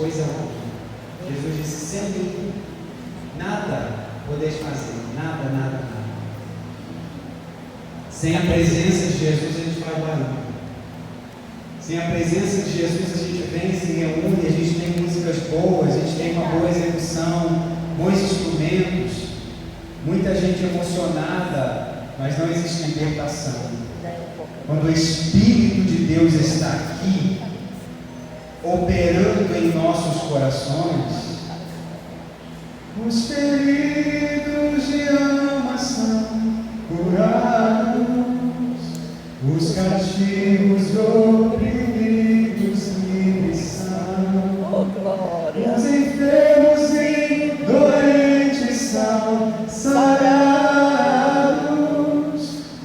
coisa alguma. Jesus disse: sem mim, nada podeis fazer, nada. Sem a presença de Jesus a gente faz barulho. Sem a presença de Jesus a gente vem, se reúne, a gente tem músicas boas, a gente tem uma boa execução, bons instrumentos, muita gente emocionada, mas não existe libertação. Quando o Espírito de Deus está aqui, operando em nossos corações, os feridos de alma são curados, os castigos oprimidos livres são, os enfermos e doentes são sarados,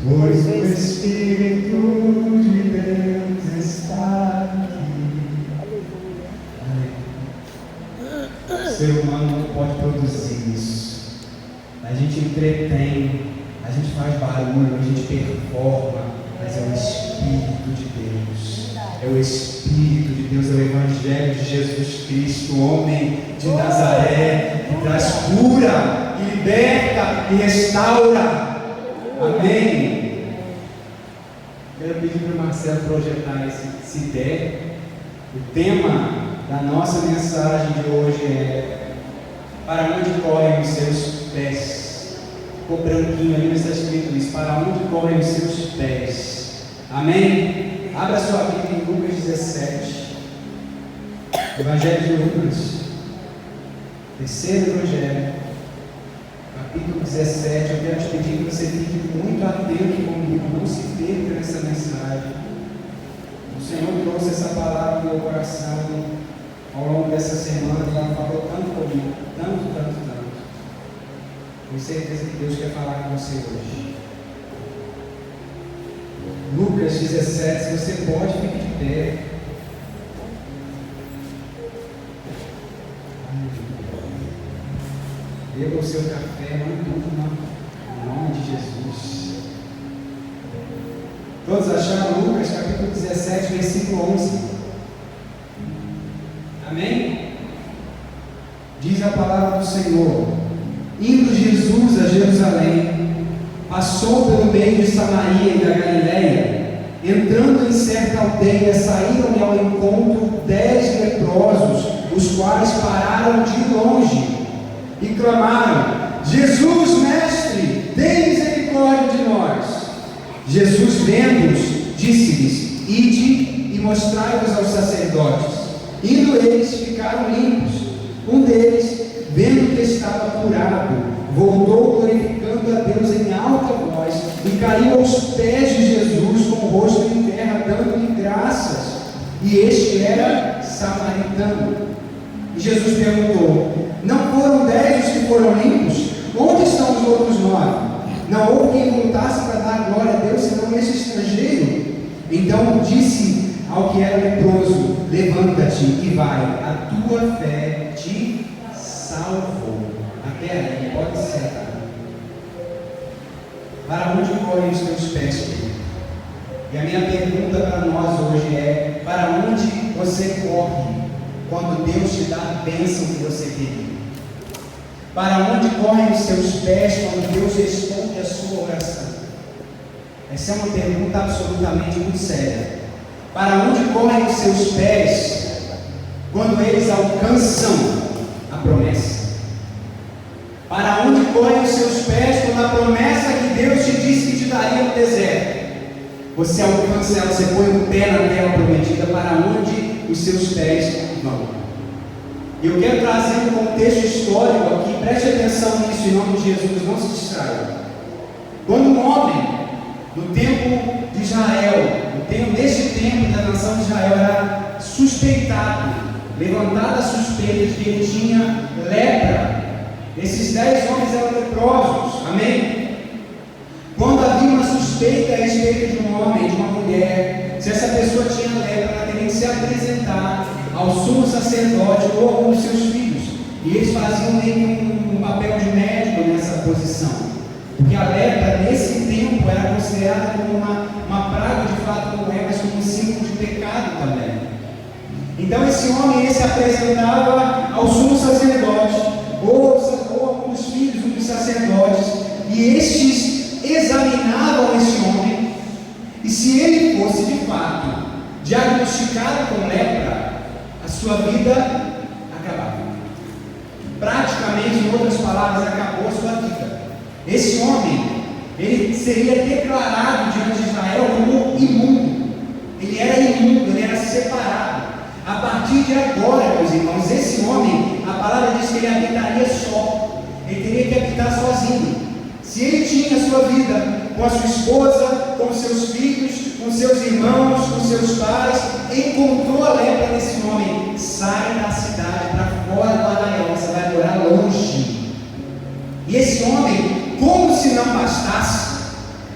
pois o Espírito de Deus está aqui. O ser humano não pode produzir isso. A gente entretém, a gente faz barulho, a gente performa, mas é o Espírito de Deus. É o Espírito de Deus, é o Evangelho de Jesus Cristo, o homem de Nazaré, que traz cura, que liberta e restaura. Amém? Quero pedir para o Marcelo projetar se der. O tema da nossa mensagem de hoje é: para onde correm os seus pés? Ficou branquinho ali, mas está escrito isso: para onde correm os seus pés? Amém? Abra sua Bíblia em Lucas 17, Evangelho de Lucas, terceiro Evangelho, capítulo 17. Eu quero te pedir que você fique muito atento comigo, não se perca nessa mensagem. O Senhor trouxe essa palavra no meu coração ao longo dessa semana, ela falou tanto comigo, tanto. Tenho certeza que Deus quer falar com você hoje. Lucas 17, se você pode, fique de pé. Beba o seu café, não durma, em nome de Jesus. Todos acharam Lucas capítulo 17, versículo 11? Amém? Diz a palavra do Senhor: indo Jesus a Jerusalém, passou pelo meio de Samaria e da Galileia. Entrando em certa aldeia, saíram-lhe ao encontro 10 leprosos, os quais pararam de longe e clamaram: Jesus, mestre, tem misericórdia de nós. Jesus, vendo-os, disse-lhes: ide e mostrai-vos aos sacerdotes. Indo eles, ficaram limpos. Um deles, vendo que estava curado, voltou glorificando a Deus em alta voz e caiu aos pés de Jesus com o rosto em terra, dando-lhe graças. E este era samaritano. E Jesus perguntou: não foram 10 os que foram limpos? Onde estão os outros 9? Não houve quem voltasse para dar glória a Deus, senão esse estrangeiro. Então disse ao que era leproso: levanta-te e vai, a tua fé te salvou. Até aí, pode sentar. Para onde correm os teus pés, filho? E a minha pergunta para nós hoje é: para onde você corre quando Deus te dá a bênção que você queria? Para onde correm os seus pés quando Deus responde a sua oração? Essa é uma pergunta absolutamente muito séria. Para onde correm os seus pés quando eles alcançam a promessa? Para onde correm os seus pés quando a promessa que Deus te disse que te daria no deserto, você alcança ela, você põe o pé na terra prometida? Para onde os seus pés vão? E eu quero trazer um contexto histórico aqui, preste atenção nisso em nome de Jesus, não se distraia. Quando um homem, no tempo de Israel, neste tempo da nação de Israel, era suspeitado, levantada a suspeita de que ele tinha lepra, esses 10 homens eram leprosos, amém? Quando havia uma suspeita a respeito de um homem, de uma mulher, se essa pessoa tinha lepra, ela teria que se apresentar ao sumo sacerdote ou algum dos seus filhos, e eles faziam meio um papel de médico nessa posição, porque a lepra nesse tempo era considerada como uma praga de fato, não é, mas como um símbolo de pecado também. Então esse homem ele se apresentava ao sumo sacerdote, ou alguns filhos dos sacerdotes, e estes examinavam esse homem, e se ele fosse de fato diagnosticado com lepra, a sua vida acabava. Praticamente, em outras palavras, acabou a sua vida. Esse homem, ele seria declarado diante de Israel como imundo. Ele era imundo, ele era separado. A partir de agora, meus irmãos, esse homem, a palavra diz que ele habitaria só. Ele teria que habitar sozinho. Se ele tinha a sua vida com a sua esposa, com seus filhos, com seus irmãos, com seus pais, encontrou a lepra desse homem, sai da cidade para fora do arraial, você vai morar longe. E esse homem, como se não bastasse,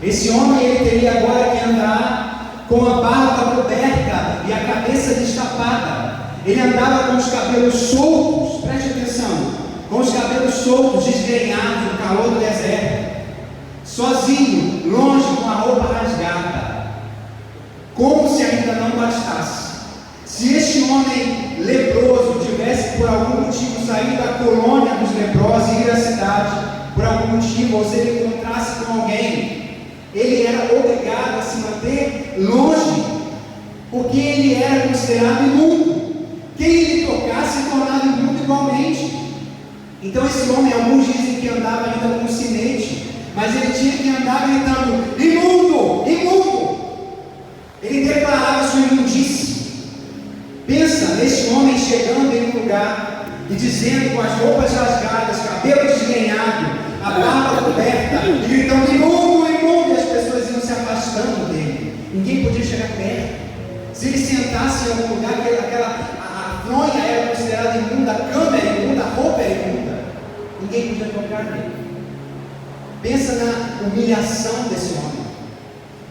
esse homem ele teria agora que andar com a barba coberta e a cabeça destapada. Ele andava com os cabelos soltos, preste atenção, com os cabelos soltos, desgrenhados no calor do deserto, sozinho, longe, com a roupa rasgada, como se ainda não bastasse. Se este homem leproso tivesse por algum motivo saído da colônia dos leprosos e ir à cidade, por algum motivo, ou se ele encontrasse com alguém, ele era obrigado a se manter longe, porque ele era considerado imundo. Quem ele tocasse se tornava imundo igualmente. Então esse homem, alguns dizem que andava ainda com um sinete, mas ele tinha que andar gritando: imundo, imundo! Ele declarava sua imundície. Pensa nesse homem chegando em um lugar e dizendo, com as roupas rasgadas, cabelo desgrenhado, a barba coberta, e gritando: imundo, imundo! E as pessoas iam se afastando dele. Ninguém podia chegar perto. Se ele sentasse em algum lugar, a fronha era considerada imunda, a cama era imunda, a roupa era imunda, ninguém podia tocar nele. Pensa na humilhação desse homem.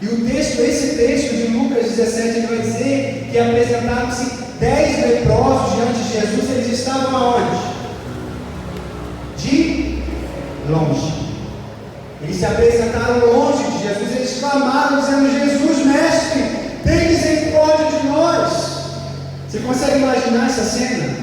E esse texto de Lucas 17, ele vai dizer que apresentaram-se 10 leprosos diante de Jesus. Eles estavam aonde? De longe. Eles se apresentaram longe de Jesus. Eles clamaram dizendo: Jesus, mestre, tem misericórdia de nós. Você consegue imaginar essa cena?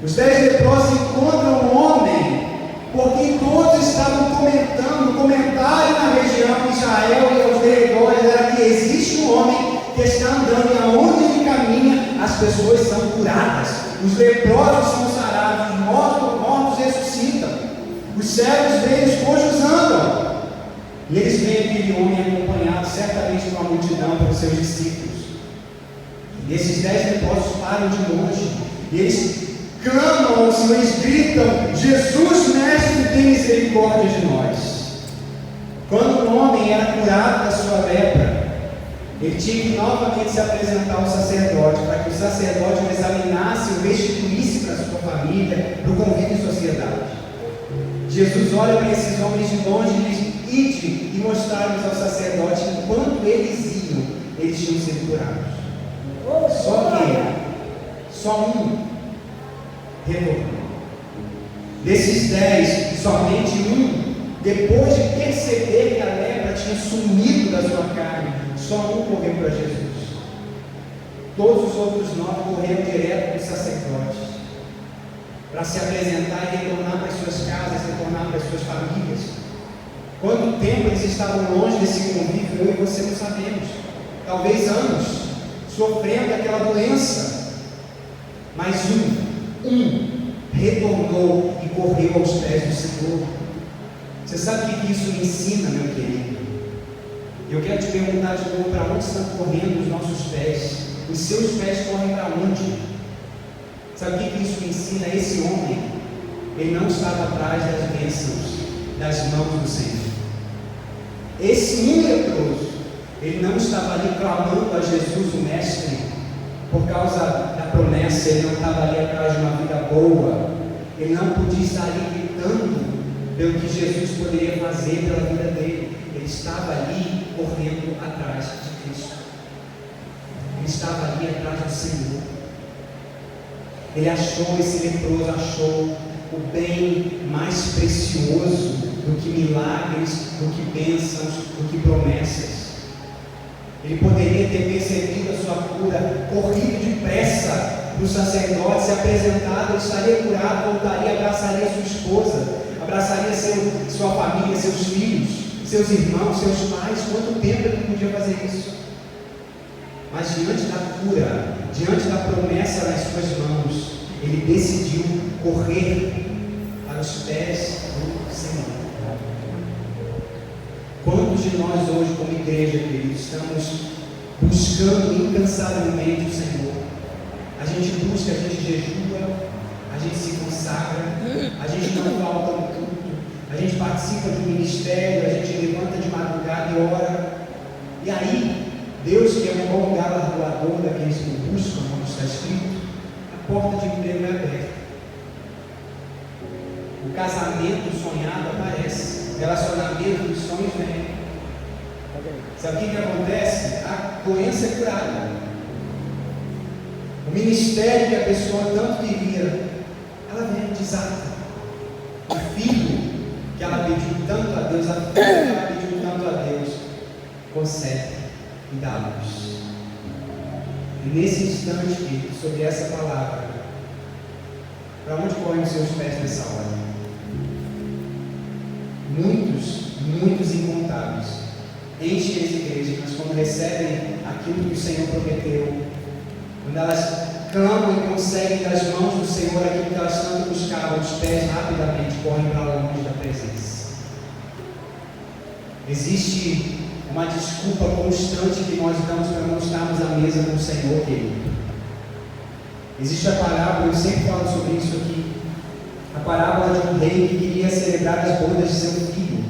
Os 10 leprosos encontram um homem, porque todos estavam comentando, o comentário na região de Israel e aos derredores era que existe um homem que está andando, e aonde ele caminha, as pessoas são curadas, os leprosos são sarados, os mortos ressuscitam, os cegos veem, os coxos andam. E eles veem aquele homem acompanhado certamente por uma multidão, pelos seus discípulos. E esses 10 leprosos param de longe, e eles clamam ao Senhor, eles gritam: Jesus, mestre, tem misericórdia de nós. Quando um homem era curado da sua lepra, ele tinha que novamente se apresentar ao sacerdote, para que o sacerdote o examinasse, o restituísse para a sua família, para o convívio e sociedade. Jesus olha para esses homens de longe e diz: ide e mostrar-nos ao sacerdote. Enquanto eles iam, eles tinham sido curados. Só um retornou. Desses 10, somente um, depois de perceber que a lepra tinha sumido da sua carne, só um correu para Jesus. Todos os outros 9 correram direto para os sacerdotes, para se apresentar e retornar para as suas casas, retornar para as suas famílias. Quanto tempo eles estavam longe desse convívio, eu e você não sabemos. Talvez anos, sofrendo aquela doença. Mas um retornou e correu aos pés do Senhor. Você sabe o que isso me ensina, meu querido? Eu quero te perguntar de novo: para onde estão correndo os nossos pés? Os seus pés correm para onde? Sabe o que isso me ensina? Esse homem, ele não estava atrás das bênçãos das mãos do Senhor. Esse leproso, ele não estava ali clamando a Jesus, o Mestre, por causa da promessa. Ele não estava ali atrás de uma vida boa. Ele não podia estar ali gritando pelo que Jesus poderia fazer pela vida dele. Ele estava ali correndo atrás de Cristo. Ele estava ali atrás do Senhor. Ele achou, esse leproso achou o bem mais precioso do que milagres, do que bênçãos, do que promessas. Ele poderia ter percebido a sua cura, corrido depressa para o sacerdote, se apresentado, ele estaria curado, voltaria, abraçaria sua esposa, abraçaria sua família, seus filhos, seus irmãos, seus pais. Quanto tempo ele não podia fazer isso? Mas diante da cura, diante da promessa nas suas mãos, ele decidiu correr para os pés do Senhor. Quantos de nós hoje, como igreja, queridos, estamos buscando incansavelmente o Senhor? A gente busca, a gente jejua, a gente se consagra, a gente não falta no culto, a gente participa do ministério, a gente levanta de madrugada e ora. E aí, Deus, que é um bom galardoador daqueles que o buscam, como está escrito, a porta de emprego é aberta. O casamento sonhado aparece, o relacionamento dos sonhos vem. Sabe o que acontece? A doença é curada. O ministério que a pessoa tanto queria, ela vem desata. O filho que ela pediu tanto a Deus, a filha que ela pediu tanto a Deus, concede e dá a luz. E nesse instante, querido, sobre essa palavra, para onde correm os seus pés nessa hora? Muitos incontáveis enchem as igrejas, mas quando recebem aquilo que o Senhor prometeu, quando elas clamam e conseguem das mãos do Senhor aquilo que elas tanto buscavam, os pés rapidamente correm para longe da presença. Existe uma desculpa constante que nós damos para não estarmos à mesa com o Senhor, querido. Existe a parábola, eu sempre falo sobre isso aqui, a parábola de um rei que queria celebrar as bodas de seu filho.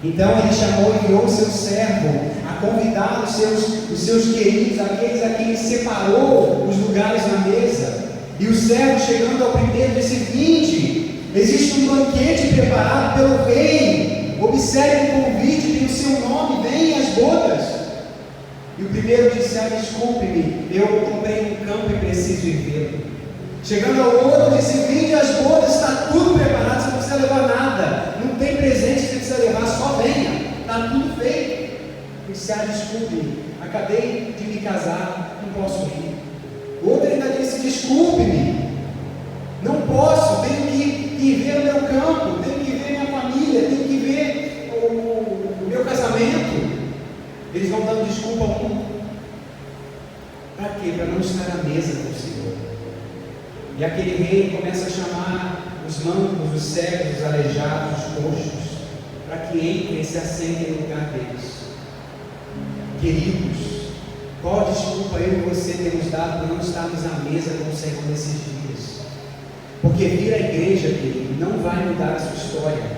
Então ele chamou e enviou o seu servo a convidar os seus queridos, aqueles a quem ele separou os lugares na mesa. E o servo, chegando ao primeiro, disse: vinde, existe um banquete preparado pelo rei, observe o convite, tem o seu nome, venha às bodas. E o primeiro disse: desculpe-me, eu comprei um campo e preciso ir vê-lo. Chegando ao outro, disse: vinde às bodas, está tudo preparado, você não precisa levar nada, não tem presente que você precisa levar, só venha, está tudo feito. Ele disse: desculpe-me, acabei de me casar, não posso ir. O outro ainda disse: desculpe-me, não posso, tenho que ver o meu campo, tenho que ver minha família, tenho que ver o meu casamento. Eles vão dando desculpa a um. Para quê? Para não estar à mesa com o Senhor. E aquele rei começa a chamar os mancos, os cegos, os aleijados, os coxos, para que entrem e se assentem no lugar deles. Queridos, qual a desculpa eu e você temos dado para não estarmos à mesa com o Senhor nesses dias? Porque vir à igreja, querido, não vai mudar a sua história.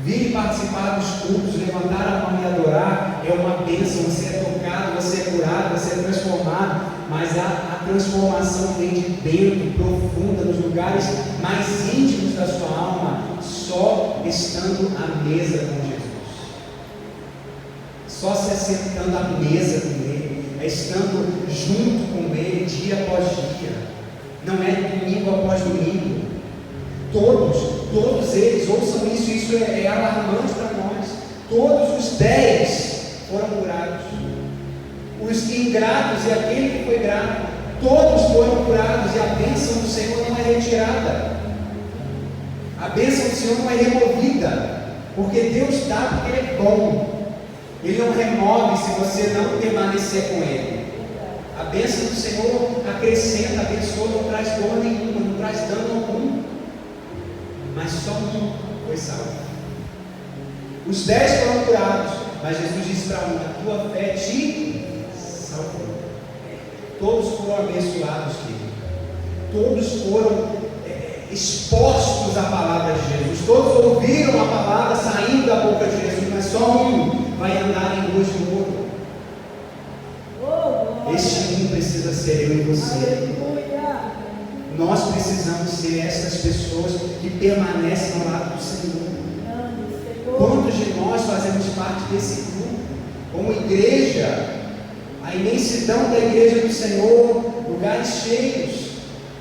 Vir e participar dos cultos, levantar a mão e adorar é uma bênção. Você é tocado, você é curado, você é transformado, mas a transformação vem de dentro, profunda, nos lugares mais íntimos da sua alma, só estando à mesa com Jesus, só se assentando à mesa com Ele, estando junto com Ele dia após dia, não é domingo após domingo. Todos eles, ouçam isso é alarmante para nós. Todos os 10 foram curados. Os ingratos e aquele que foi grato, todos foram curados, e a bênção do Senhor não é retirada. A bênção do Senhor não é removida, porque Deus dá, porque Ele é bom. Ele não remove se você não permanecer com Ele. A bênção do Senhor acrescenta, abençoa, não traz dor nenhuma, não traz dano algum. Mas só um foi salvo. Os 10 foram curados, mas Jesus disse para um: a tua fé te salvou. Todos foram abençoados, querido. Todos foram expostos à palavra de Jesus. Todos ouviram a palavra saindo da boca de Jesus, mas só um vai andar em ruas de ouro. Este um precisa ser eu e você. Nós precisamos ser essas pessoas que permanecem ao lado do Senhor. Quantos de nós fazemos parte desse grupo? Como igreja, a imensidão da igreja do Senhor, lugares cheios,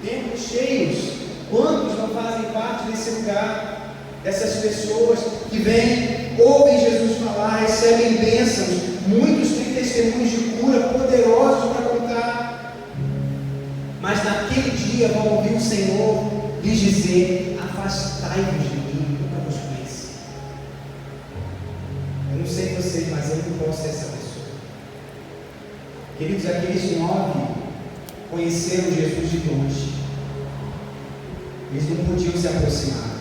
templos cheios. Quantos não fazem parte desse lugar? Dessas pessoas que vêm, ouvem Jesus falar, recebem bênçãos. Muitos têm testemunhos de cura poderosos para contar. dia vão ouvir o Senhor lhes dizer: afastai-vos de mim, nunca vos conheci. Eu não sei vocês, mas eu não posso ser essa pessoa. Queridos, aqueles 9 conheceram Jesus de longe. Eles não podiam se aproximar.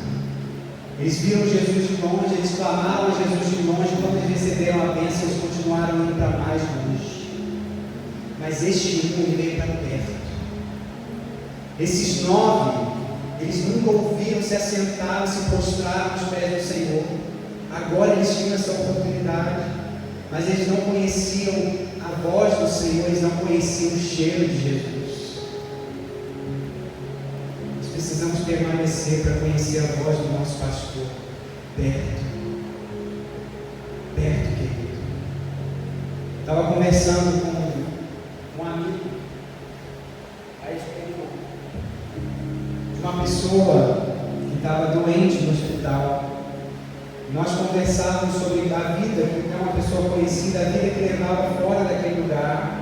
Eles viram Jesus de longe, eles clamaram a Jesus de longe. Quando eles receberam a bênção, eles continuaram indo para mais longe. Mas este um veio para perto. Esses 9, eles nunca ouviram, se assentaram, se prostraram aos pés do Senhor. Agora eles tinham essa oportunidade, mas eles não conheciam a voz do Senhor, eles não conheciam o cheiro de Jesus. Precisamos permanecer para conhecer a voz do nosso pastor perto, querido. Estava conversando com um amigo a respeito de uma pessoa que estava doente no hospital. Nós conversávamos sobre a vida, que é uma pessoa conhecida, a vida que levava fora daquele lugar,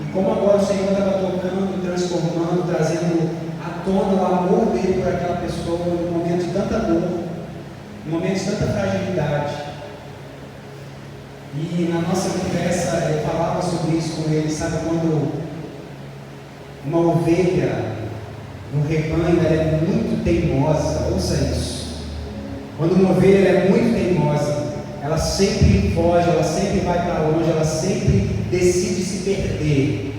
e como agora o Senhor estava tocando, transformando, trazendo à tona o amor dele por aquela pessoa, num momento de tanta dor, num momento de tanta fragilidade. E na nossa conversa eu falava sobre isso com ele. Sabe quando uma ovelha no rebanho ela é muito teimosa? Ouça isso. Quando uma ovelha é muito teimosa, ela sempre foge, ela sempre vai para longe, ela sempre decide se perder.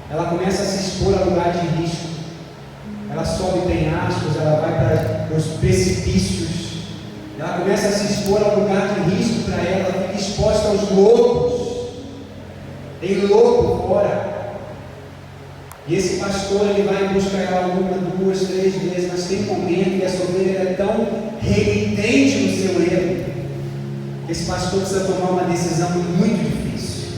Ela começa a se expor a lugar de risco. Ela sobe penhascos, ela vai para os precipícios. Ela começa a se expor a lugar de risco para ela, ela fica exposta aos lobos. Tem lobo fora. E esse pastor ele vai buscar ela 1, 2, 3 vezes, mas tem um momento que essa ovelha é tão renitente no seu erro, que esse pastor precisa tomar uma decisão muito difícil.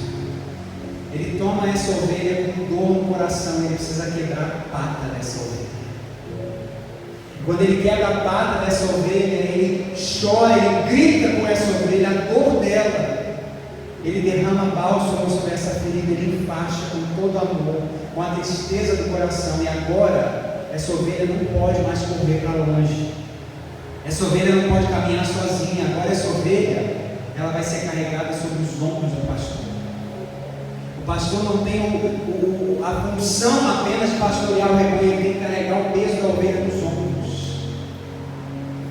Ele toma essa ovelha com dor no coração, ele precisa quebrar a pata dessa ovelha. Quando ele quebra a pata dessa ovelha, ele chora, ele grita com essa ovelha, a dor dela. Ele derrama bálsamo sobre essa ferida, ele enfaixa com todo amor, com a tristeza do coração. E agora, essa ovelha não pode mais correr para longe. Essa ovelha não pode caminhar sozinha. Agora essa ovelha, ela vai ser carregada sobre os ombros do pastor. O pastor não tem a função apenas de pastorear o rebanho, ele tem que carregar o peso da ovelha nos ombros.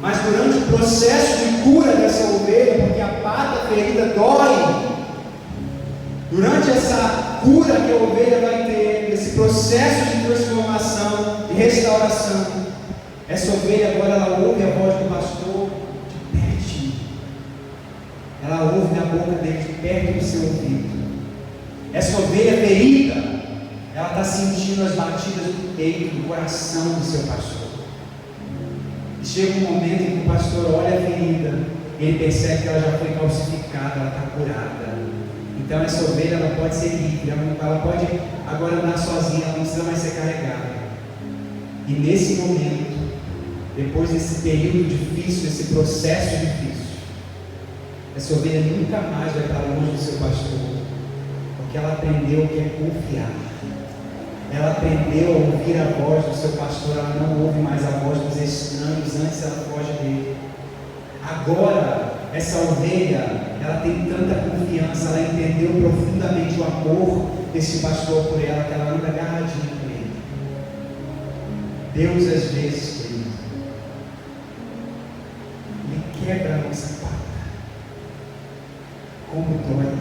Mas durante o processo de cura dessa ovelha, porque a pata ferida dói, durante essa cura que a ovelha vai ter, esse processo de transformação e restauração, essa ovelha agora ela ouve a voz do pastor de perto. Ela ouve na boca dele, de perto do seu ouvido. Essa ovelha ferida, ela está sentindo as batidas do peito, do coração do seu pastor. E chega um momento em que o pastor olha a ferida, ele percebe que ela já foi calcificada, ela está curada. Então essa ovelha ela pode ser livre, ela pode agora andar sozinha, ela não precisa mais ser carregada. E nesse momento, depois desse período difícil, desse processo difícil, essa ovelha nunca mais vai para longe do seu pastor. Porque ela aprendeu o que é confiar. Ela aprendeu a ouvir a voz do seu pastor. Ela não ouve mais a voz dos estranhos. Antes ela foge dele. Agora, essa ovelha, ela tem tanta confiança. Ela entendeu profundamente o amor desse pastor por ela, que ela anda agarradinha com ele. Deus, às vezes, querido, ele quebra a nossa pata. Como dói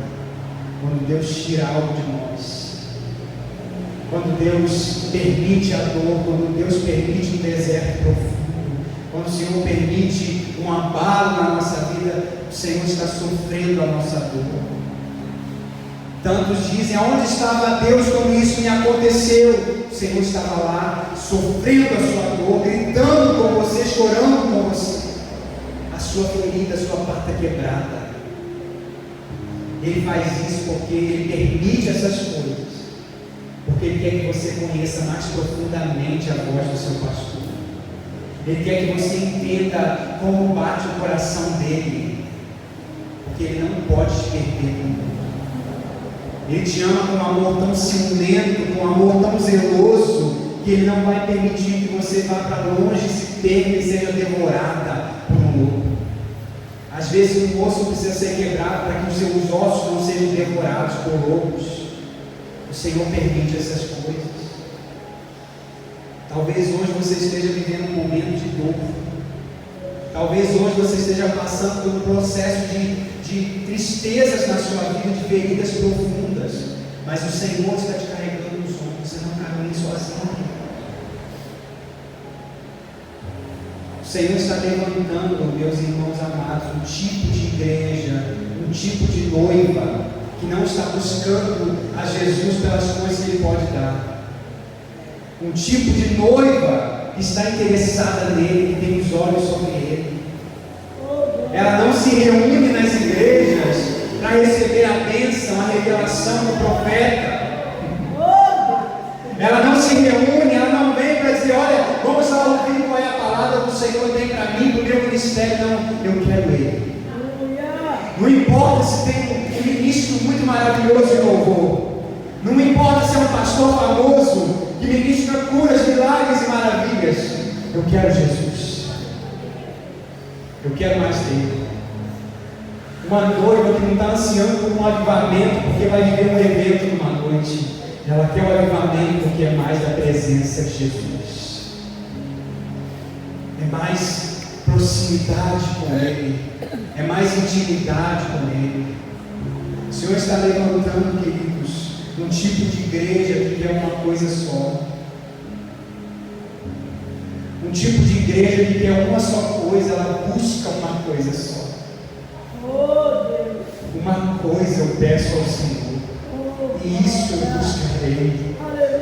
quando Deus tira algo de nós, quando Deus permite a dor, quando Deus permite um deserto profundo, quando o Senhor permite um abalo na nossa vida, o Senhor está sofrendo a nossa dor. Tantos dizem: aonde estava Deus quando isso me aconteceu? O Senhor estava lá, sofrendo a sua dor, gritando com você, chorando com você, a sua ferida, a sua pata quebrada. Ele faz isso porque Ele permite essas coisas, porque Ele quer que você conheça mais profundamente a voz do seu pastor. Ele quer que você entenda como bate o coração dele, porque Ele não pode te perder nunca. Ele te ama com um amor tão ciumento, com um amor tão zeloso, que Ele não vai permitir que você vá para longe, se perca e seja devorada por um lobo. Às vezes um osso precisa ser quebrado para que os seus ossos não sejam devorados por lobos. O Senhor permite essas coisas. Talvez hoje você esteja vivendo um momento de dor. Talvez hoje você esteja passando por um processo de tristezas na sua vida, de feridas profundas. Mas o Senhor está te carregando nos ombros. Você não caminha sozinho. O Senhor está levantando, meus irmãos amados, um tipo de igreja, um tipo de noiva, que não está buscando a Jesus pelas coisas que Ele pode dar. Um tipo de noiva que está interessada nele, que tem os olhos sobre Ele. Ela não se reúne nas igrejas para receber a bênção, a revelação do profeta. Ela não se reúne, ela não vem para dizer, olha, vamos lá ouvir qual é a palavra do Senhor tem para mim, para o meu ministério. Não, eu quero Ele. Não importa se tem um ministro muito maravilhoso de louvor. Não importa se é um pastor famoso que ministra curas, milagres e maravilhas. Eu quero Jesus. Eu quero mais dele. Uma noiva que não está ansiando por um avivamento porque vai viver um evento numa noite. Ela quer o avivamento que é mais da presença de Jesus. É mais proximidade com Ele. É mais intimidade com Ele. O Senhor está levantando, queridos, um tipo de igreja que quer uma coisa só. Um tipo de igreja que quer uma só coisa, ela busca uma coisa só. Uma coisa eu peço ao Senhor, e isso eu buscarei,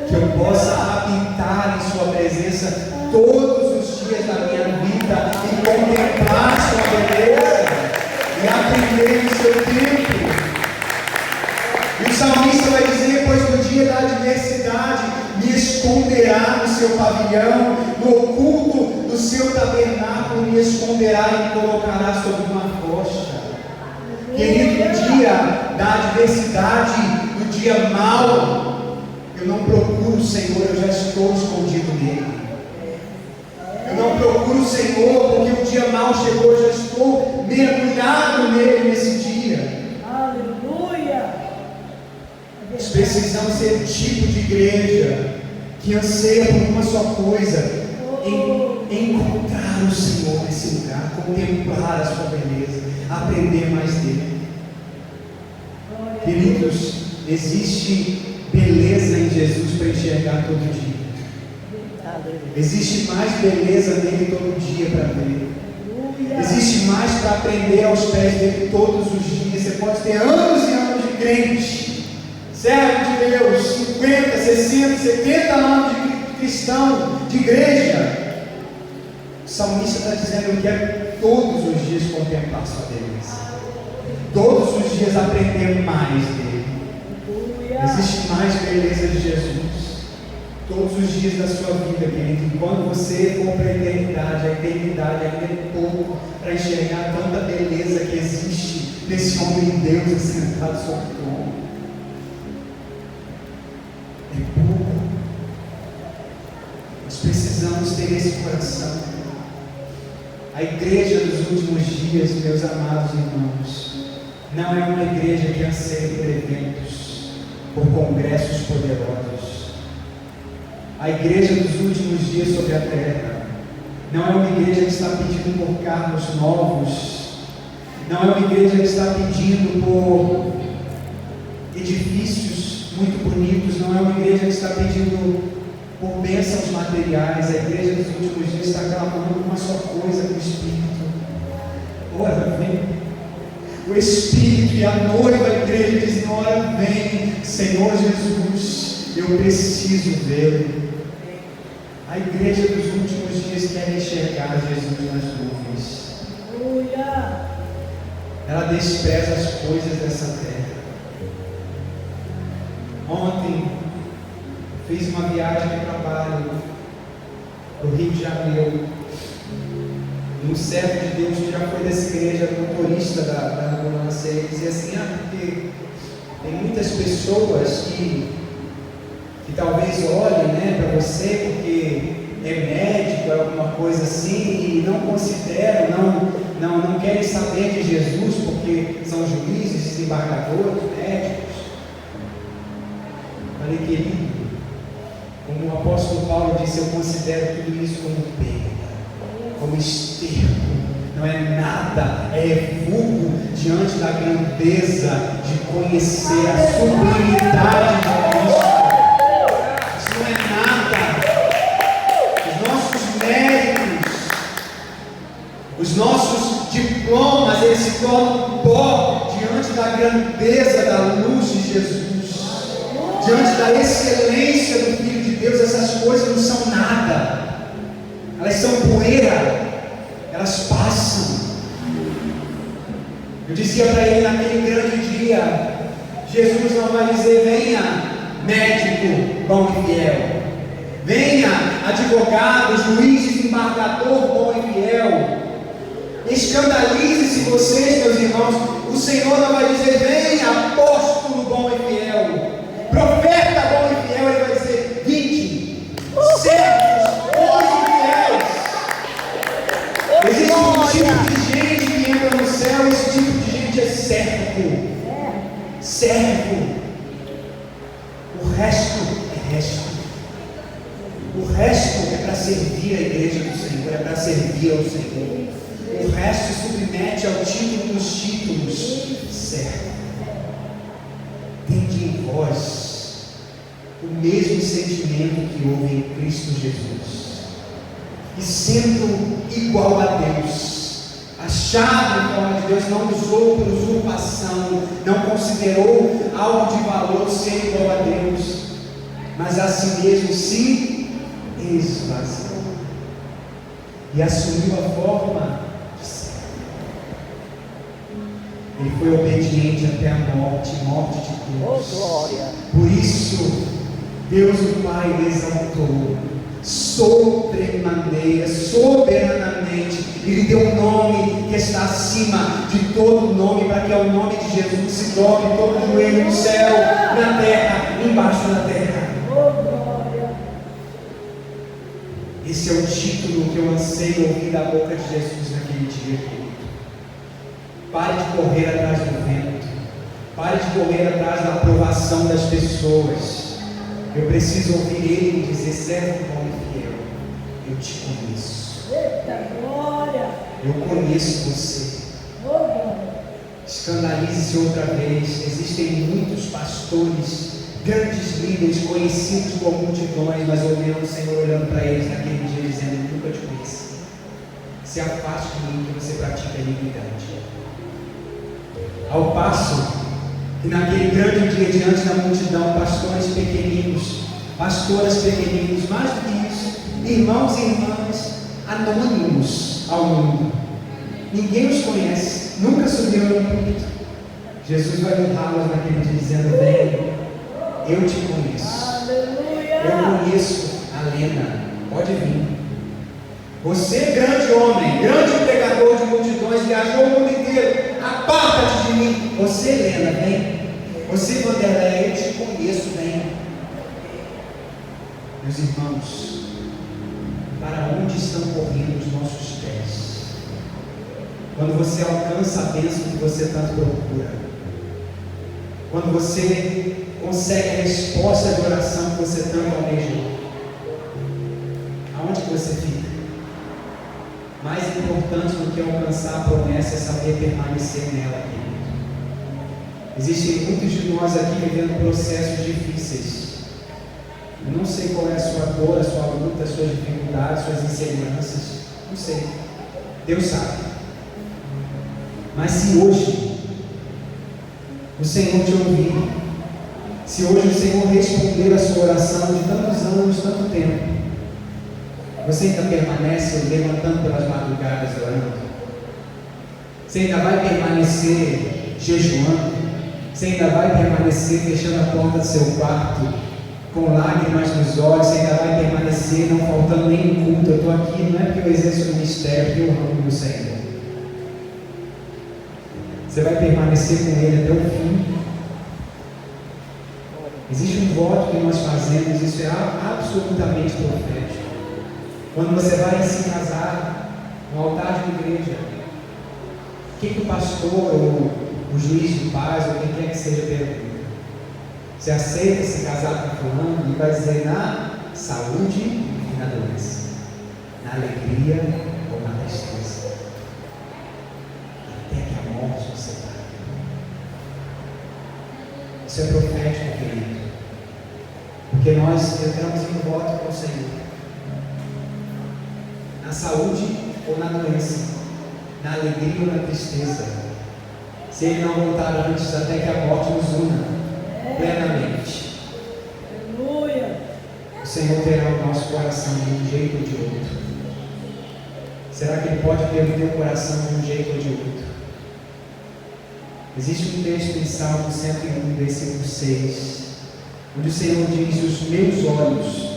que eu possa habitar em Sua presença todos os dias da minha vida e contemplar Sua beleza e aprender o Seu tempo. E o salmista vai dizer: pois no dia da adversidade me esconderá no Seu pavilhão, no oculto do Seu tabernáculo me esconderá e me colocará sobre uma rocha. Querido, no dia da adversidade, no dia mau, eu não procuro o Senhor, eu já estou escondido nele. Eu não procuro o Senhor porque o dia mau chegou, eu já estou mergulhado nele nesse dia. Aleluia! Nós precisamos ser o tipo de igreja que anseia por uma só coisa: encontrar o Senhor nesse lugar, contemplar a Sua beleza, aprender mais dele. Queridos, existe beleza em Jesus para enxergar todo dia. Existe mais beleza nele todo dia para ver. Existe mais para aprender aos pés dele todos os dias. Você pode ter anos e anos de crente, servo de Deus, 50, 60, 70 anos de cristão, de igreja. O salmista está dizendo: eu quero todos os dias contemplar Sua beleza, todos os dias aprender mais dele. Existe mais beleza de Jesus todos os dias da sua vida, querido. E quando você for para a eternidade ainda é pouco para enxergar tanta beleza que existe nesse homem de Deus assentado sobre o trono. É pouco. Nós precisamos ter esse coração. A igreja dos últimos dias, meus amados irmãos, não é uma igreja que anseia por eventos, por congressos poderosos. A igreja dos últimos dias sobre a terra não é uma igreja que está pedindo por carros novos, não é uma igreja que está pedindo por edifícios muito bonitos, não é uma igreja que está pedindo por bênçãos materiais. A igreja dos últimos dias está clamando uma só coisa do Espírito. Ora, vem. O Espírito e a noiva da igreja dizem: ora, vem, Senhor Jesus, eu preciso vê-lo. A igreja dos últimos dias quer enxergar Jesus nas nuvens. Ela despreza as coisas dessa terra. Ontem fiz uma viagem de trabalho para o Rio de Janeiro. Um servo de Deus que já foi dessa igreja, motorista da ambulância, ele dizia assim: porque tem muitas pessoas que talvez olhem, né, para você porque é médico, é alguma coisa assim, e não consideram, não querem saber de Jesus porque são juízes, desembargadores, médicos. Falei, querido, como o apóstolo Paulo disse, eu considero tudo isso como perda, como esterco. Não é nada, é vulgo diante da grandeza de conhecer a sublimidade de Cristo. Isso não é nada. Os nossos méritos, os nossos diplomas, eles se tornam pó diante da grandeza da luz de Jesus, diante da excelência do Filho de Deus. Essas coisas não são nada, elas são poeira. Elas passam. Eu dizia para ele naquele grande dia, Jesus não vai dizer, venha médico bom e fiel, venha advogado, juiz, desembargador bom e fiel, escandalize-se vocês, meus irmãos. O Senhor não vai dizer, venha apóstolo bom e fiel, profeta bom e fiel. Ele vai dizer, vinde, servos bons e fiéis. Existe um tipo de gente que entra no céu, esse tipo de gente é servo. Servo. O resto é resto. O resto é para servir a igreja do Senhor, é para servir ao Senhor. O resto se submete ao título dos títulos. Servo. Tende em vós o mesmo sentimento que houve em Cristo Jesus. E sendo igual a Deus, achado em forma de Deus, não usou por usurpação, não considerou algo de valor ser igual a Deus, mas a si mesmo se esvaziou e assumiu a forma de servo. Ele foi obediente até a morte de cruz. Por isso, Deus o Pai o exaltou soberanamente, e lhe deu um nome que está acima de todo nome, para que ao nome de Jesus se dobre todo o joelho no céu, na terra, embaixo da terra. Esse é o título que eu anseio ouvir da boca de Jesus naquele dia, querido. Pare de correr atrás do vento, pare de correr atrás da aprovação das pessoas. Eu preciso ouvir Ele me dizer, servo bom e fiel, eu te conheço. Eita glória! Eu conheço você. Escandalize-se outra vez. Existem muitos pastores, grandes líderes, conhecidos por multidões, mas ouviram o Senhor olhando para eles naquele dia, dizendo, eu nunca te conheci. Se afaste de mim que você pratica iniquidade. Ao passo que naquele grande dia, diante da multidão, pastores pequeninos, pastoras pequeninos, mais do que isso, irmãos e irmãs anônimos ao mundo, ninguém os conhece, nunca subiram no púlpito. Jesus vai honrá-los naquele dia dizendo, vem, eu te conheço. Aleluia! Eu conheço a Lena, pode vir. Você, grande homem, grande pregador de multidões, viajou o mundo inteiro, aparta-te de mim. Você, Lena, vem. Você, Vanderlei, eu te conheço, vem. Meus irmãos, para onde estão correndo os nossos pés? Quando você alcança a bênção que você tanto procura, quando você consegue a resposta de oração que você tanto almejou, aonde que você fica? Mais importante do que alcançar a promessa é saber permanecer nela, querido. Existem muitos de nós aqui vivendo processos difíceis. Eu não sei qual é a sua dor, a sua luta, as suas dificuldades, suas inseguranças. Não sei. Deus sabe. Mas se hoje o Senhor te ouvir, se hoje o Senhor responder a sua oração de tantos anos, tanto tempo, você ainda permanece levantando pelas madrugadas orando? Você ainda vai permanecer jejuando? Você ainda vai permanecer fechando a porta do seu quarto com lágrimas nos olhos? Você ainda vai permanecer não faltando nem culto? Eu estou aqui, não é porque eu exerço o ministério, é porque eu amo o Senhor. Você vai permanecer com Ele até o fim? Existe um voto que nós fazemos, isso é absolutamente profético. Quando você vai se casar no altar de uma igreja, o que o pastor ou o juiz de paz ou quem quer que seja pergunta? Você aceita se casar com fulano? E vai dizer na saúde e na doença, na alegria ou na tristeza, até que a morte nos separe. Isso é profético, querido, porque nós entramos em voto com o Senhor, na saúde ou na doença, na alegria ou na tristeza, se Ele não voltar antes, até que a morte nos una plenamente. Aleluia. O Senhor terá o nosso coração de um jeito ou de outro. Será que Ele pode ter o teu coração de um jeito ou de outro? Existe um texto em Salmo 101, versículo 6, onde o Senhor diz: os meus olhos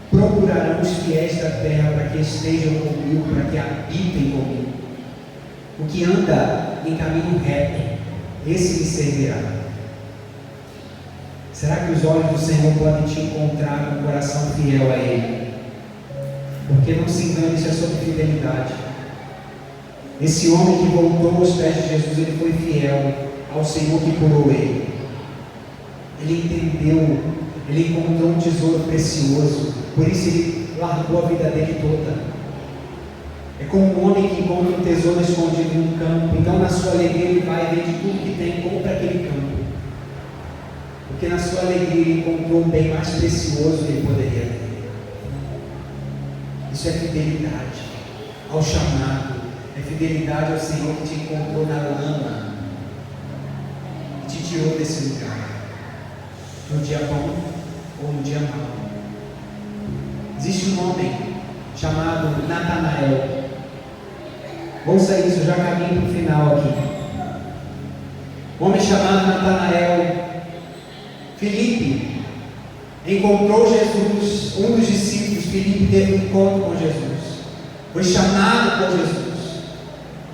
procurarão os fiéis da terra para que estejam comigo, para que habitem comigo. O que anda em caminho reto, esse me servirá. Será que os olhos do Senhor podem te encontrar com um coração fiel a Ele? Porque não se engane, isso é sobre fidelidade. Esse homem que voltou aos pés de Jesus, ele foi fiel ao Senhor que curou ele. Ele entendeu, ele encontrou um tesouro precioso, por isso ele largou a vida dele toda. É como um homem que encontra um tesouro escondido em um campo, então na sua alegria ele vai vende tudo que tem e compra aquele campo. Porque na sua alegria ele encontrou um bem mais precioso que ele poderia ter. Isso é fidelidade ao chamado, é fidelidade ao Senhor que te encontrou na lama e te tirou desse lugar, no dia bom ou no dia mau. Existe um homem chamado Natanael. Ouça isso, já caminho para o final aqui. Um homem chamado Natanael. Filipe encontrou Jesus, um dos discípulos. Filipe teve um encontro com Jesus, foi chamado por Jesus.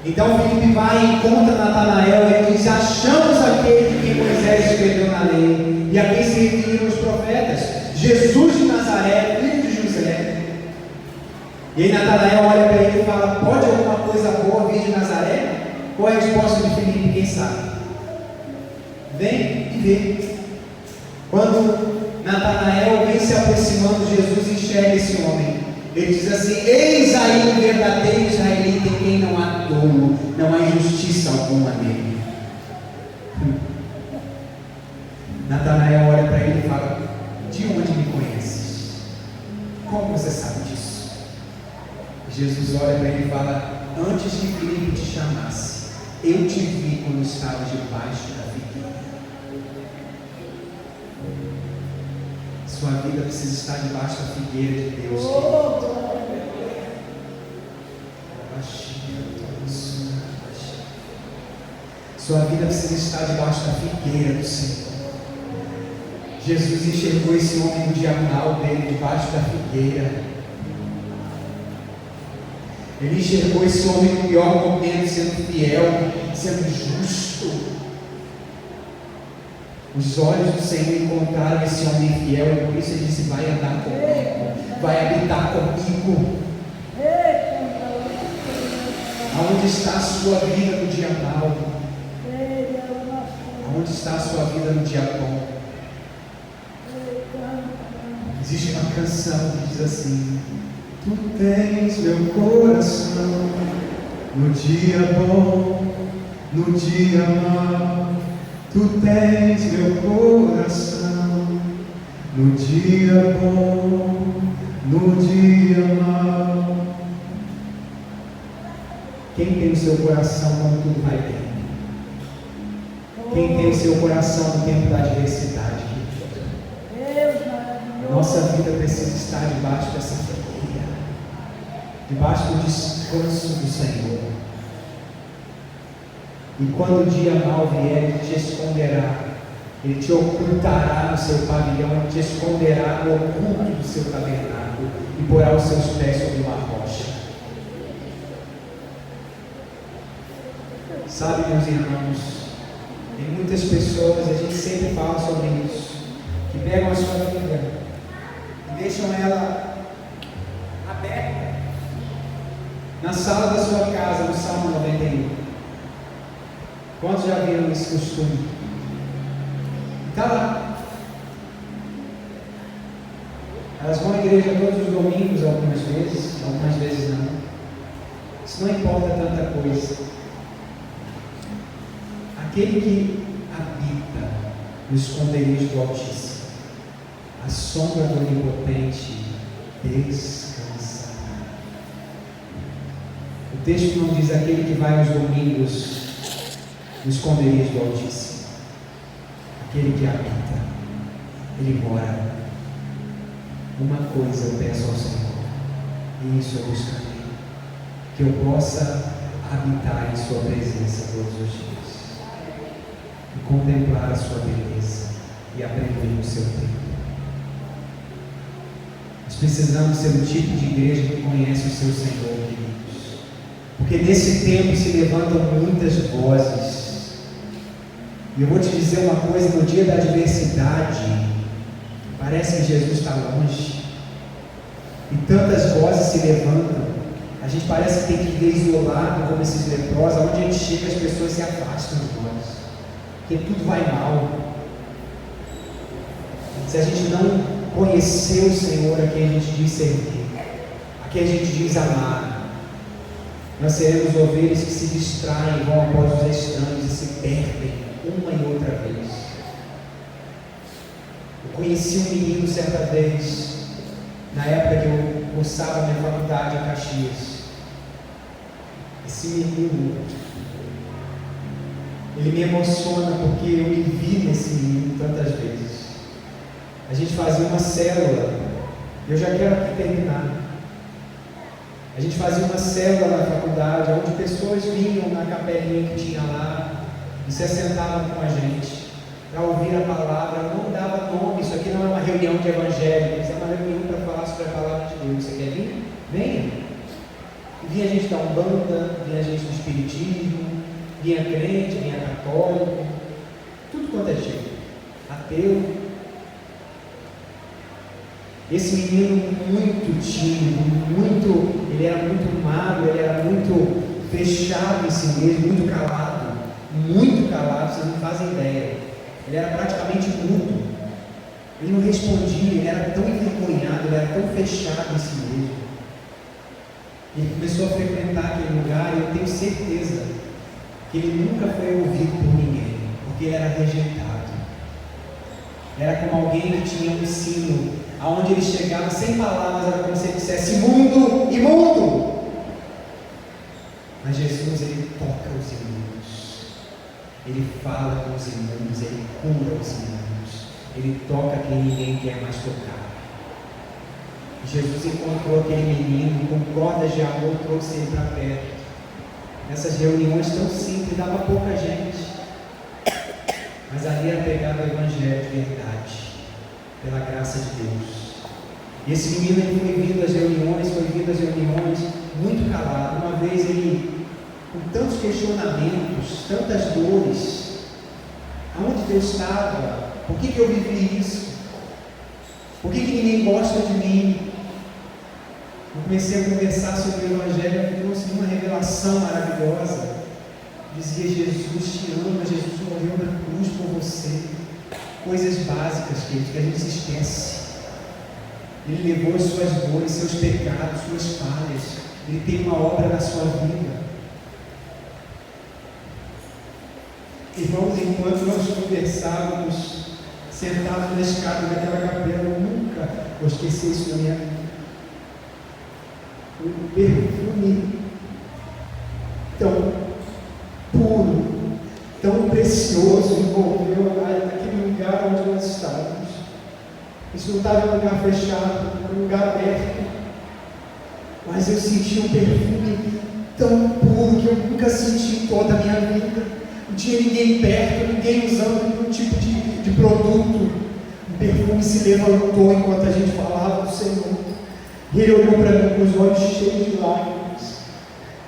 Então Filipe vai e encontra Natanael e ele diz: achamos aquele de quem Moisés escreveu na lei e a quem se referiram os profetas, Jesus de Nazaré, filho de José. E aí Natanael olha para ele e fala: pode alguma coisa boa vir de Nazaré? Qual é a resposta de Filipe? Quem sabe? Vem e vê. Quando Natanael vem se aproximando de Jesus e enxerga esse homem, ele diz assim: eis aí um verdadeiro israelita em quem não há dolo, não há injustiça alguma nele. Natanael olha para ele e fala: de onde me conheces? Como você sabe disso? Jesus olha para ele e fala: antes que Filipe te chamasse, eu te vi quando estava debaixo da figueira. Sua vida precisa estar debaixo da figueira de Deus. Sua vida precisa estar debaixo da figueira do Senhor. Jesus enxergou esse homem no diagonal dele, debaixo da figueira. Ele enxergou esse homem no pior momento, sendo fiel, sendo justo. Os olhos do Senhor encontraram esse homem fiel e por isso ele disse: vai andar comigo, vai habitar comigo. Aonde está a sua vida no dia mau? Aonde está a sua vida no dia bom? Existe uma canção que diz assim: tu tens meu coração no dia bom, no dia mau. Tu tens meu coração no dia bom, no dia mau. Quem tem o seu coração quando tudo vai bem? Quem tem o seu coração no tempo da adversidade? A nossa vida precisa estar debaixo dessa figueira, debaixo do descanso do Senhor. E quando o dia mau vier, Ele te esconderá, Ele te ocultará no seu pavilhão, Ele te esconderá no oculto do seu tabernáculo e porá os seus pés sobre uma rocha. Sabe, meus irmãos, tem muitas pessoas, a gente sempre fala sobre isso, que pegam a sua Bíblia e deixam ela aberta na sala da sua casa, no Salmo 91. Quantos já viram esse costume? Está lá. Elas vão à igreja todos os domingos, algumas vezes não. Isso não importa tanta coisa. Aquele que habita no esconderijo do Altíssimo, a sombra do Onipotente descansará. O texto não diz aquele que vai aos domingos no esconderijo do Altíssimo. Aquele que habita, ele mora. Uma coisa eu peço ao Senhor, e isso eu buscarei, que eu possa habitar em sua presença todos os dias, e contemplar a sua beleza, e aprender no seu tempo. Nós precisamos ser o tipo de igreja que conhece o seu Senhor, queridos, porque nesse tempo se levantam muitas vozes, e eu vou te dizer uma coisa: no dia da adversidade, parece que Jesus está longe, e tantas vozes se levantam, a gente parece que tem que viver isolado como esses leprosos. Onde a gente chega, as pessoas se afastam de nós, porque tudo vai mal. Se a gente não conhecer o Senhor a quem a gente diz servir, a quem a gente diz amar, nós seremos ovelhas que se distraem, vão após os estranhos e se perdem uma e outra vez. Eu conheci um menino certa vez, na época que eu cursava minha faculdade em Caxias. Esse menino, ele me emociona porque eu me vi nesse menino tantas vezes. A gente fazia uma célula, eu já quero aqui terminar. A gente fazia uma célula na faculdade, onde pessoas vinham na capelinha que tinha lá e se assentavam com a gente para ouvir a palavra. Não dava nome, isso aqui não é uma reunião de evangelho, isso é uma reunião para falar sobre a palavra de Deus. Você quer vir? Venha. E vinha gente da Umbanda, vinha gente do Espiritismo, vinha crente, vinha católico, tudo quanto é jeito, ateu. Esse menino muito tímido, ele era muito magro, ele era muito fechado em si mesmo, muito calado, vocês não fazem ideia. Ele era praticamente mudo, ele não respondia, ele era tão envergonhado, ele era tão fechado em si mesmo. Ele começou a frequentar aquele lugar e eu tenho certeza que ele nunca foi ouvido por ninguém, porque ele era rejeitado. Era como alguém que tinha um ensino, aonde ele chegava sem palavras, era como se ele dissesse: imundo, imundo! Mas Jesus, ele toca os imundos, ele fala com os imundos, ele cura os imundos, ele toca quem ninguém quer mais tocar. Jesus encontrou aquele menino, com cordas de amor, trouxe ele para perto. Nessas reuniões tão simples, dava pouca gente, mas ali era pregado o Evangelho de verdade, pela graça de Deus. E esse menino, ele foi vindo às reuniões, muito calado. Uma vez ele, com tantos questionamentos, tantas dores, aonde Deus estava? Por que eu vivi isso? Por que ninguém gosta de mim? Eu comecei a conversar sobre o Evangelho e trouxe uma revelação maravilhosa. Dizia: Jesus te ama, Jesus morreu na cruz por você. Coisas básicas, queridos, que a gente se esquece. Ele levou as suas dores, seus pecados, suas falhas. Ele tem uma obra na sua vida. Irmãos, enquanto nós conversávamos, sentados na escada daquela capela, eu nunca vou esquecer isso na minha vida. Um perfume tão puro, tão precioso envolveu aquele lugar onde nós estávamos. Isso não estava em um lugar fechado, era um lugar aberto, mas eu senti um perfume tão puro que eu nunca senti em toda a minha vida. Não tinha ninguém perto, ninguém usando nenhum tipo de produto. O perfume se levantou enquanto a gente falava do Senhor. E ele olhou para mim com os olhos cheios de lágrimas.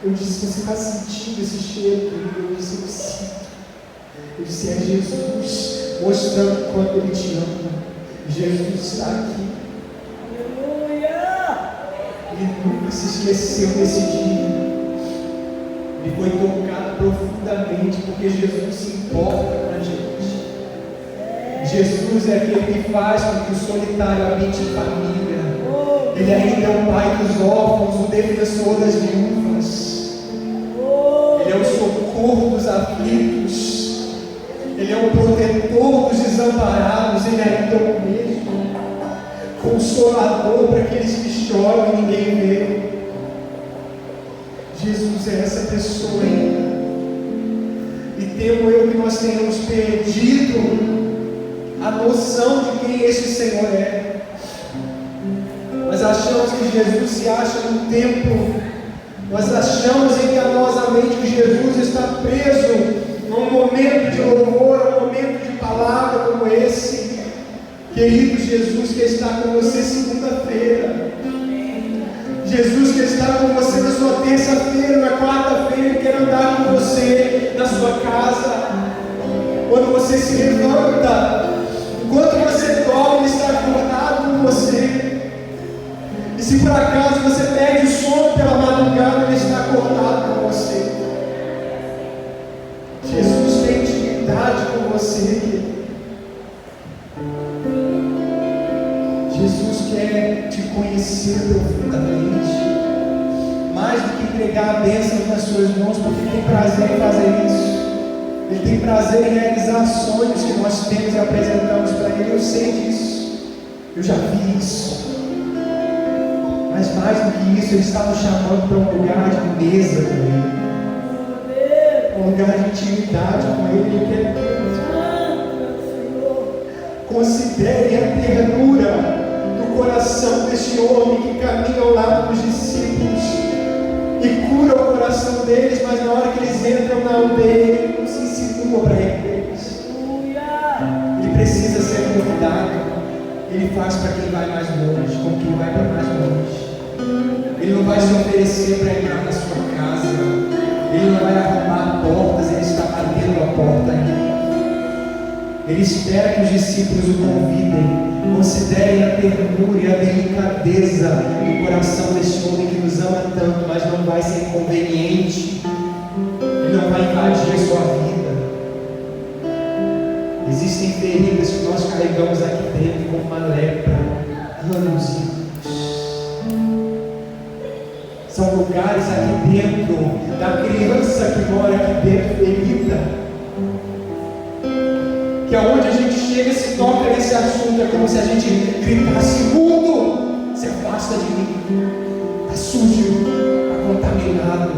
Eu disse: você está sentindo esse cheiro? Eu disse: eu sinto. Eu disse: é Jesus mostrando quanto Ele te ama. Jesus está aqui. Aleluia. Ele nunca se esqueceu desse dia. Ele foi tocado profundamente, porque Jesus se importa com a gente. Jesus é aquele que faz com que o solitário habite em família. Ele ainda é o pai dos órfãos, o defensor das viúvas. Ele é o socorro dos aflitos. Ele é o protetor dos desamparados. Ele ainda é o mesmo. Consolador para aqueles que choram e ninguém vê. Jesus é essa pessoa ainda. E temo eu que nós tenhamos perdido a noção de quem este Senhor é. Nós achamos que Jesus se acha no templo. Nós achamos enganosamente que Jesus está preso num momento de louvor, num momento de palavra como esse. Querido Jesus que está com você segunda-feira. Jesus que está com você na sua terça-feira, na quarta-feira, Ele quer andar com você na sua casa. Quando você se levanta, enquanto você dorme, Ele está acordado com você. E se por acaso você perde o sono pela madrugada, Ele está acordado com você. Jesus tem intimidade com você, querido. Jesus quer te conhecer profundamente, mais do que entregar bênçãos nas suas mãos, porque Ele tem prazer em fazer isso. Ele tem prazer em realizar sonhos que nós temos e apresentamos para Ele. Eu sei disso, eu já vi isso. Mas mais do que isso, Ele está nos chamando para um lugar de mesa com Ele, um lugar de intimidade com Ele. Ele quer ter. Considere a ternura do coração deste homem que caminha ao lado dos discípulos e cura o coração deles, mas na hora que eles entram na aldeia, Ele não se insinua para eles. Ele precisa ser convidado. Ele faz para quem vai mais longe, como quem vai para mais longe. Ele não vai se oferecer para entrar na sua casa. Ele não vai arrumar portas. Ele está batendo a porta aí. Ele espera que os discípulos o convidem. Considerem a ternura e a delicadeza do coração deste homem que nos ama tanto, mas não vai ser inconveniente. Ele não vai invadir a sua vida. Existem feridas que nós carregamos aqui dentro como uma lepra, anos e anos. São lugares aqui dentro da criança que mora aqui dentro ferida, que aonde a gente chega se toca nesse assunto, é como se a gente gritasse: mundo, se afasta de mim, está sujo, está contaminado.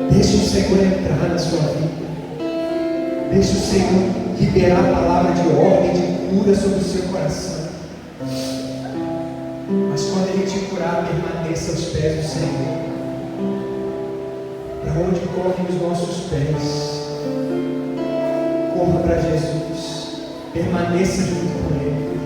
Deixa o Senhor entrar na sua vida. Deixa o Senhor liberar a palavra de ordem, de cura sobre o seu coração. Mas quando Ele te curar, permaneça aos pés do Senhor. Para onde correm os nossos pés? Corra para Jesus. Permaneça junto com Ele.